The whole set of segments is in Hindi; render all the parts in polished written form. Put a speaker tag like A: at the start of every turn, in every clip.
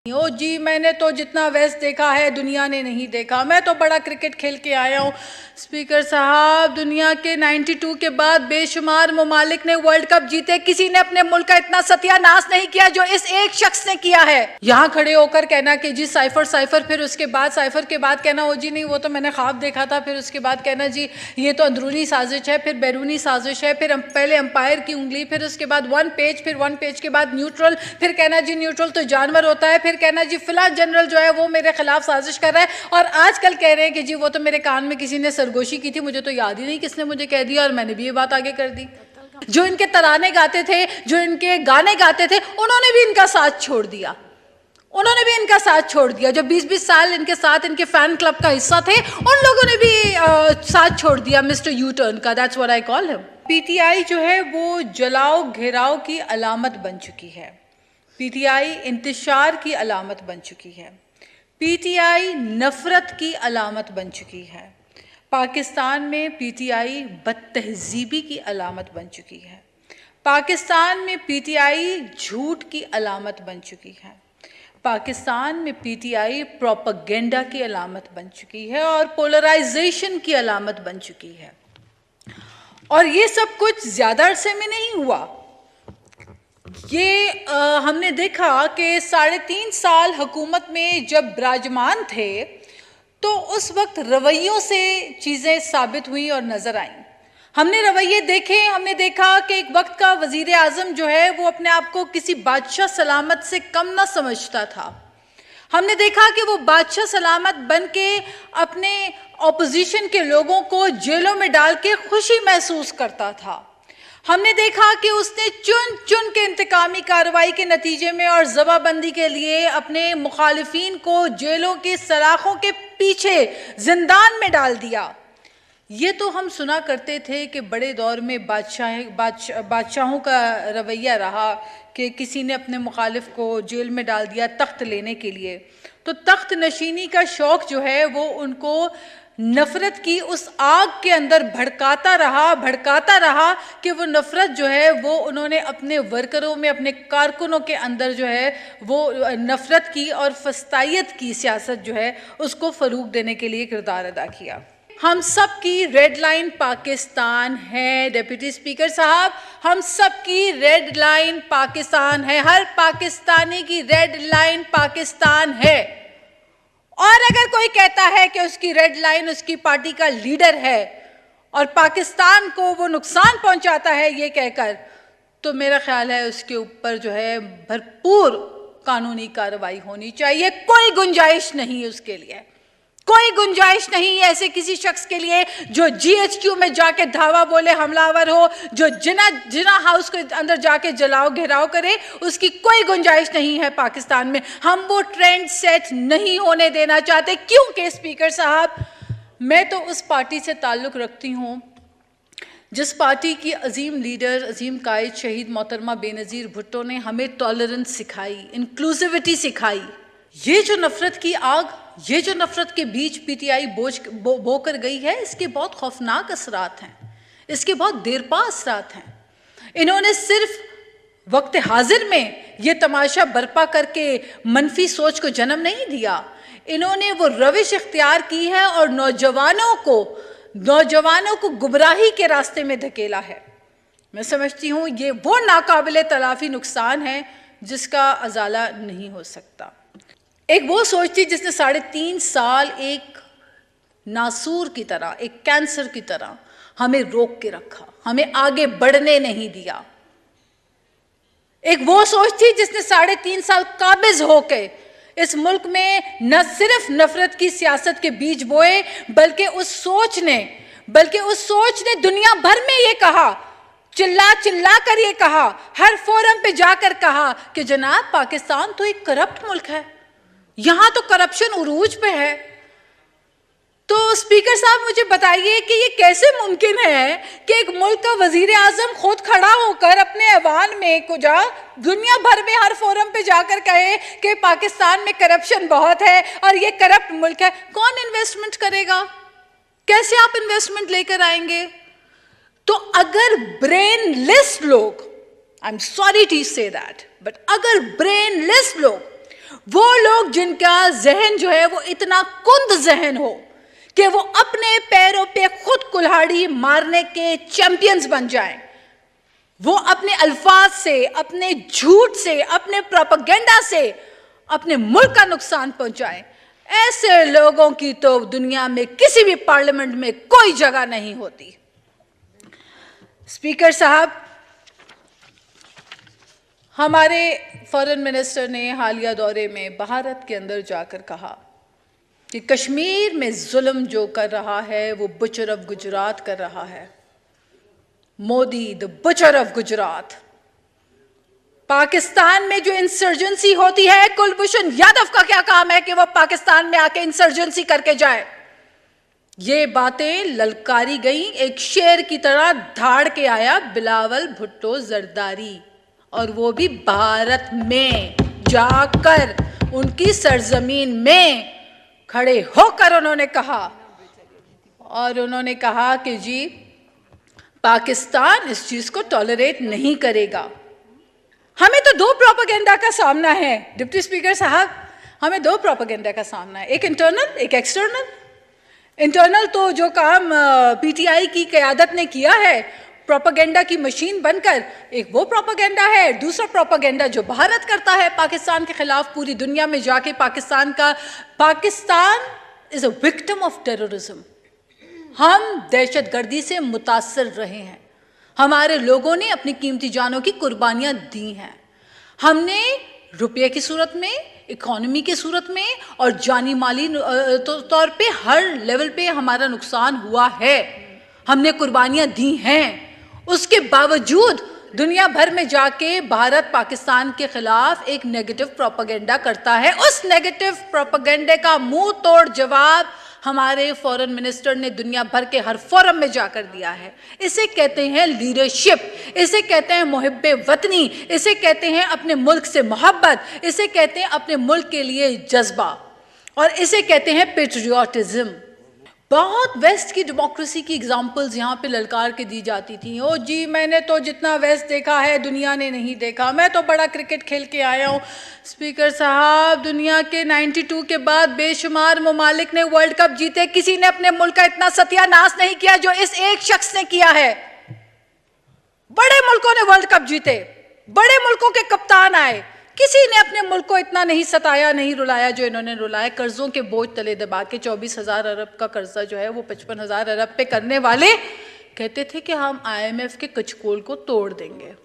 A: ओ जी, मैंने तो जितना वेस्ट देखा है दुनिया ने नहीं देखा। मैं तो बड़ा क्रिकेट खेल के आया हूँ। स्पीकर साहब, दुनिया के 92 के बाद बेशुमार ममालिक ने वर्ल्ड कप जीते, किसी ने अपने मुल्क का इतना सत्यानाश नहीं किया जो इस एक शख्स ने किया है। यहाँ खड़े होकर कहना कि जी साइफर साइफर, फिर उसके बाद साइफर के बाद कहना हो जी नहीं वो तो मैंने ख्वाब देखा था, फिर उसके बाद कहना जी ये तो अंदरूनी साजिश है, फिर बैरूनी साजिश है, फिर पहले अंपायर की उंगली, फिर उसके बाद वन पेज, फिर वन पेज के बाद न्यूट्रल, फिर कहना जी न्यूट्रल तो जानवर होता है, फिर कहना जी फिलहाल जनरल जो है वो मेरे खिलाफ साजिश कर रहा है, और आजकल कह रहे हैं कि जी वो तो मेरे कान में किसी ने सरगोशी की थी, मुझे तो याद ही नहीं किसने मुझे कह दिया और मैंने भी ये बात आगे कर दी। जो इनके तराने गाते थे, जो इनके गाने गाते थे, उन्होंने भी इनका साथ छोड़ दिया, उन्होंने भी इनका साथ छोड़ दिया। जो 20-20 साल इनके साथ इनके फैन क्लब का हिस्सा थे, उन लोगों ने भी साथ छोड़ दिया मिस्टर यू टर्न का। That's what I call him. PTI जो है वो जलाओ घेराव की अलामत बन चुकी है, पीटीआई इंतशार की अलामत बन चुकी है, पीटीआई नफरत की अलामत बन चुकी है, पाकिस्तान में पीटीआई बदतहजीबी की अलामत बन चुकी है, पाकिस्तान में पीटीआई झूठ की अलामत बन चुकी है, पाकिस्तान में पीटीआई प्रोपेगेंडा की अलामत बन चुकी है और पोलराइजेशन की अलामत बन चुकी है। और ये सब कुछ ज़्यादा अरसे में नहीं हुआ। ये हमने देखा कि 3.5 साल हुकूमत में जब विराजमान थे तो उस वक्त रवैयों से चीज़ें साबित हुई और नज़र आईं। हमने रवैये देखे, हमने देखा कि एक वक्त का वज़ीर आज़म जो है वो अपने आप को किसी बादशाह सलामत से कम ना समझता था। हमने देखा कि वो बादशाह सलामत बन के अपने ऑपोजिशन के लोगों को जेलों में डाल के खुशी महसूस करता था। हमने देखा कि उसने चुन चुन के इंतकामी कार्रवाई के नतीजे में और जबाबंदी के लिए अपने मुखालिफिन को जेलों के सलाखों के पीछे जिंदान में डाल दिया। ये तो हम सुना करते थे कि बड़े दौर में बादशाहों का रवैया रहा कि किसी ने अपने मुखालिफ को जेल में डाल दिया तख्त लेने के लिए, तो तख्त नशीनी का शौक़ जो है वो उनको नफ़रत की उस आग के अंदर भड़काता रहा कि वो नफ़रत जो है वो उन्होंने अपने वर्करों में, अपने कारकुनों के अंदर जो है वो नफ़रत की और फस्तायत की सियासत जो है उसको फ़रोग़ देने के लिए किरदार अदा किया। हम सब की रेड लाइन पाकिस्तान है डिप्टी स्पीकर साहब, हम सब की रेड लाइन पाकिस्तान है, हर पाकिस्तानी की रेड लाइन पाकिस्तान है। और अगर कोई कहता है कि उसकी रेड लाइन उसकी पार्टी का लीडर है और पाकिस्तान को वो नुकसान पहुंचाता है ये कहकर, तो मेरा ख्याल है उसके ऊपर जो है भरपूर कानूनी कार्रवाई होनी चाहिए। कोई गुंजाइश नहीं उसके लिए, कोई गुंजाइश नहीं ऐसे किसी शख्स के लिए जो जीएचक्यू में जाके धावा बोले, हमलावर हो, जो जिना हाउस के अंदर जाके जलाओ घेराव करे, उसकी कोई गुंजाइश नहीं है पाकिस्तान में। हम वो ट्रेंड सेट नहीं होने देना चाहते, क्योंकि स्पीकर साहब मैं तो उस पार्टी से ताल्लुक़ रखती हूँ जिस पार्टी की अजीम लीडर, अजीम कायद शहीद मोहतरमा बेनज़ीर भुट्टो ने हमें टॉलरेंस सिखाई, इंक्लूसिविटी सिखाई। ये जो नफ़रत की आग, ये जो नफ़रत के बीच पीटीआई बो कर गई है, इसके बहुत खौफनाक असरात हैं, इसके बहुत देरपा असरात हैं। इन्होंने सिर्फ वक्त हाजिर में ये तमाशा बर्पा करके मनफी सोच को जन्म नहीं दिया, इन्होंने वो रविश इख्तियार की है और नौजवानों को गुमराही के रास्ते में धकेला है। मैं समझती हूँ ये वो नाकाबिले तलाफी नुकसान है जिसका अजाला नहीं हो सकता। एक वो सोच थी जिसने 3.5 साल एक नासूर की तरह, एक कैंसर की तरह हमें रोक के रखा, हमें आगे बढ़ने नहीं दिया। एक वो सोच थी जिसने 3.5 साल काबिज होके इस मुल्क में न सिर्फ नफरत की सियासत के बीज बोए, बल्कि उस सोच ने दुनिया भर में ये कहा, चिल्ला कर ये कहा, हर फोरम पे जाकर कहा कि जनाब पाकिस्तान तो एक करप्ट मुल्क है, यहां तो करप्शन उरूज पे है। तो स्पीकर साहब मुझे बताइए कि ये कैसे मुमकिन है कि एक मुल्क का वजीर आजम खुद खड़ा होकर अपने ऐवान में दुनिया भर में हर फोरम पे जाकर कहे कि पाकिस्तान में करप्शन बहुत है और ये करप्ट मुल्क है। कौन इन्वेस्टमेंट करेगा? कैसे आप इन्वेस्टमेंट लेकर आएंगे? तो अगर ब्रेनलेस लोग, I am sorry to say that, but अगर ब्रेनलेस लोग वो लोग जिनका जहन जो है वो इतना कुंद जहन हो कि वो अपने पैरों पे खुद कुल्हाड़ी मारने के चैंपियंस बन जाएं, वो अपने अल्फाज से, अपने झूठ से, अपने प्रोपेगेंडा से अपने मुल्क का नुकसान पहुंचाएं, ऐसे लोगों की तो दुनिया में किसी भी पार्लियामेंट में कोई जगह नहीं होती। स्पीकर साहब, हमारे फॉरेन मिनिस्टर ने हालिया दौरे में भारत के अंदर जाकर कहा कि कश्मीर में जुल्म जो कर रहा है वो बुचर ऑफ गुजरात कर रहा है। Modi the butcher of Gujarat. Pakistan में जो इंसर्जेंसी होती है, कुलभूषण यादव का क्या काम है कि वो पाकिस्तान में आके इंसर्जेंसी करके जाए? ये बातें ललकारी गई, एक शेर की तरह धाड़ के आया बिलावल भुट्टो जरदारी, और वो भी भारत में जाकर उनकी सरजमीन में खड़े होकर उन्होंने कहा, और उन्होंने कहा कि जी पाकिस्तान इस चीज को टॉलरेट नहीं करेगा। हमें तो दो प्रोपेगेंडा का सामना है डिप्टी स्पीकर साहब, हमें दो प्रोपेगेंडा का सामना है, एक इंटरनल एक एक्सटर्नल। इंटरनल तो जो काम पीटीआई की क़यादत ने किया है प्रोपेगेंडा की मशीन बनकर, एक वो प्रोपेगेंडा है। दूसरा प्रोपेगेंडा जो भारत करता है पाकिस्तान के खिलाफ पूरी दुनिया में जाके, Pakistan is a victim of terrorism. हम दहशतगर्दी से मुतासर रहे हैं, हमारे लोगों ने अपनी कीमती जानों की कुर्बानियां दी हैं। हमने रुपये की सूरत में, इकोनॉमी की सूरत में और जानी माली तौर पे हर लेवल पे हमारा नुकसान हुआ है, हमने कुर्बानियां दी हैं। उसके बावजूद दुनिया भर में जाके भारत पाकिस्तान के खिलाफ एक नेगेटिव प्रोपेगेंडा करता है। उस नेगेटिव प्रोपेगेंडे का मुंह तोड़ जवाब हमारे फॉरेन मिनिस्टर ने दुनिया भर के हर फोरम में जाकर दिया है। इसे कहते हैं लीडरशिप, इसे कहते हैं मुहिब्बे वतनी, इसे कहते हैं अपने मुल्क से मोहब्बत, इसे कहते हैं अपने मुल्क के लिए जज्बा, और इसे कहते हैं पेट्रियोटिज्म। बहुत वेस्ट की डेमोक्रेसी की एग्जाम्पल्स यहाँ पे ललकार के दी जाती थी। ओ जी मैंने तो जितना वेस्ट देखा है दुनिया ने नहीं देखा, मैं तो बड़ा क्रिकेट खेल के आया हूँ। स्पीकर साहब, दुनिया के 92 के बाद बेशुमार ममालिक ने वर्ल्ड कप जीते, किसी ने अपने मुल्क का इतना सत्यानाश नहीं किया जो इस एक शख्स ने किया है। बड़े मुल्कों ने वर्ल्ड कप जीते, बड़े मुल्कों के कप्तान आए, किसी ने अपने मुल्क को इतना नहीं सताया, नहीं रुलाया जो इन्होंने रुलाया। कर्जों के बोझ तले दबा के 24,000 अरब का कर्जा जो है वो 55,000 अरब पे करने वाले कहते थे कि हम IMF के कचकोल को तोड़ देंगे।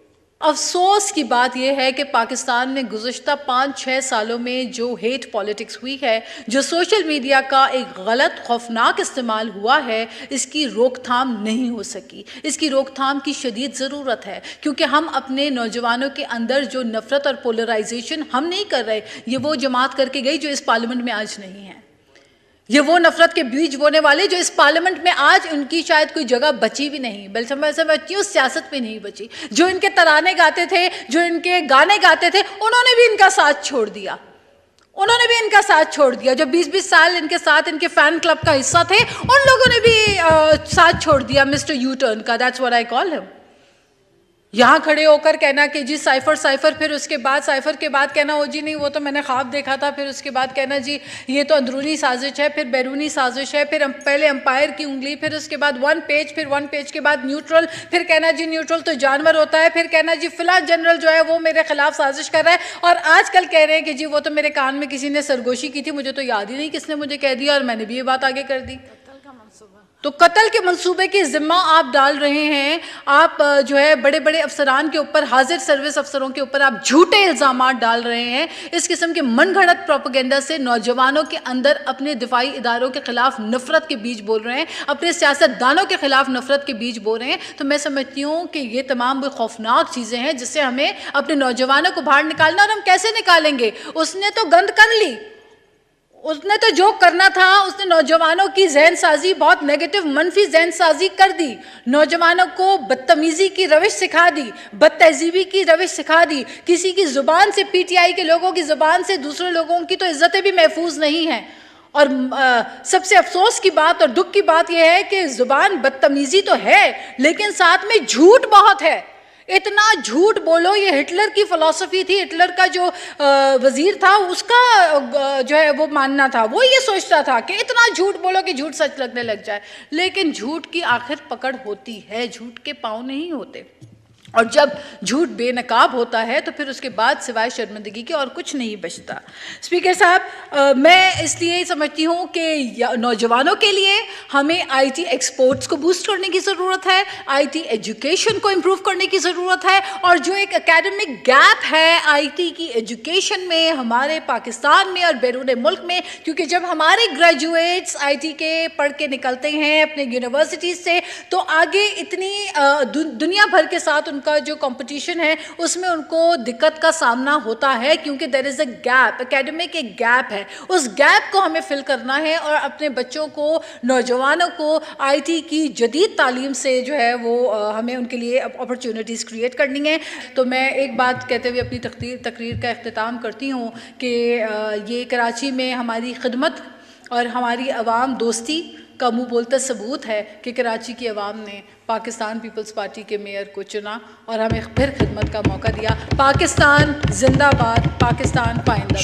A: अफसोस की बात यह है कि पाकिस्तान में गुज़श्ता 5-6 सालों में जो हेट पॉलिटिक्स हुई है, जो सोशल मीडिया का एक गलत खौफनाक इस्तेमाल हुआ है, इसकी रोकथाम नहीं हो सकी। इसकी रोकथाम की शदीद ज़रूरत है, क्योंकि हम अपने नौजवानों के अंदर जो नफ़रत और पोलराइजेशन हम नहीं कर रहे, ये वो जमात करके गई जो इस पार्लियामेंट में आज नहीं है। ये वो नफरत के बीज बोने वाले जो इस पार्लियामेंट में आज उनकी शायद कोई जगह बची भी नहीं, बल्कि मैं समझती हूँ सियासत में नहीं बची। जो इनके तराने गाते थे, जो इनके गाने गाते थे, उन्होंने भी इनका साथ छोड़ दिया, उन्होंने भी इनका साथ छोड़ दिया। जो 20-20 साल इनके साथ इनके फैन क्लब का हिस्सा थे, उन लोगों ने भी साथ छोड़ दिया मिस्टर यू टर्न का। That's what I call him. यहाँ खड़े होकर कहना कि जी साइफर साइफर, फिर उसके बाद साइफर के बाद कहना हो जी नहीं वो तो मैंने ख्वाब देखा था, फिर उसके बाद कहना जी ये तो अंदरूनी साजिश है, फिर बैरूनी साजिश है, फिर पहले अंपायर की उंगली, फिर उसके बाद 1 पेज, फिर 1 पेज के बाद न्यूट्रल, फिर कहना जी न्यूट्रल तो जानवर होता है, फिर कहना जी फिलहाल जनरल जो है वो मेरे खिलाफ साजिश कर रहा है, और आजकल कह रहे हैं कि जी वो तो मेरे कान में किसी ने सरगोशी की थी, मुझे तो याद ही नहीं किसने मुझे कह दिया और मैंने भी ये बात आगे कर दी। तो कत्ल के मंसूबे की जिम्मा आप डाल रहे हैं। आप जो है बड़े बड़े अफसरान के ऊपर, हाजिर सर्विस अफसरों के ऊपर आप झूठे इल्ज़ामात डाल रहे हैं। इस किस्म के मनगढ़ंत प्रोपेगेंडा से नौजवानों के अंदर अपने दिफाई इदारों के खिलाफ नफरत के बीज बोल रहे हैं, अपने सियासतदानों के खिलाफ नफरत के बीज बोल रहे हैं। तो मैं समझती हूँ कि ये तमाम वो खौफनाक चीज़ें हैं जिससे हमें अपने नौजवानों को बाहर निकालना। और हम कैसे निकालेंगे? उसने तो गंद कर ली, उसने तो जो करना था, उसने नौजवानों की जहन साजी, बहुत नेगेटिव मनफी जहन साजी कर दी। नौजवानों को बदतमीजी की रविश सिखा दी, बदतहजीबी की रविश सिखा दी। किसी की ज़ुबान से, पीटीआई के लोगों की ज़ुबान से दूसरे लोगों की तो इज़्ज़तें भी महफूज नहीं हैं। और सबसे अफसोस की बात और दुख की बात यह है कि ज़ुबान बदतमीजी तो है, लेकिन साथ में झूठ बहुत है। इतना झूठ बोलो, ये हिटलर की फिलॉसफी थी, हिटलर का जो वजीर था उसका जो है वो मानना था, वो ये सोचता था कि इतना झूठ बोलो कि झूठ सच लगने लग जाए। लेकिन झूठ की आखिर पकड़ होती है, झूठ के पाँव नहीं होते। और जब झूठ बेनकाब होता है तो फिर उसके बाद सिवाय शर्मिंदगी के और कुछ नहीं बचता। स्पीकर साहब, मैं इसलिए समझती हूँ कि नौजवानों के लिए हमें आईटी एक्सपोर्ट्स को बूस्ट करने की ज़रूरत है, आईटी एजुकेशन को इम्प्रूव करने की ज़रूरत है, और जो एक एकेडमिक गैप है आईटी की एजुकेशन में हमारे पाकिस्तान में और बैरून मुल्क में, क्योंकि जब हमारे ग्रेजुएट्स आईटी के पढ़ के निकलते हैं अपने यूनिवर्सिटीज़ से, तो आगे इतनी दुनिया भर के साथ उनका जो कंपटीशन है उसमें उनको दिक्कत का सामना होता है, क्योंकि there is a gap, academic एक गैप है। उस गैप को हमें फिल करना है और अपने बच्चों को, नौजवानों को आईटी की जदीद तालीम से जो है वो हमें उनके लिए अपॉर्चुनिटीज़ क्रिएट करनी है। तो मैं एक बात कहते हुए अपनी तकरीर का अख्तिताम करती हूँ कि ये कराची में हमारी खिदमत और हमारी अवाम दोस्ती का मुँह बोलता सबूत है कि कराची की अवाम ने पाकिस्तान पीपल्स पार्टी के मेयर को चुना और हमें फिर खिदमत का मौका दिया। पाकिस्तान जिंदाबाद, पाकिस्तान पाइंदाबाद।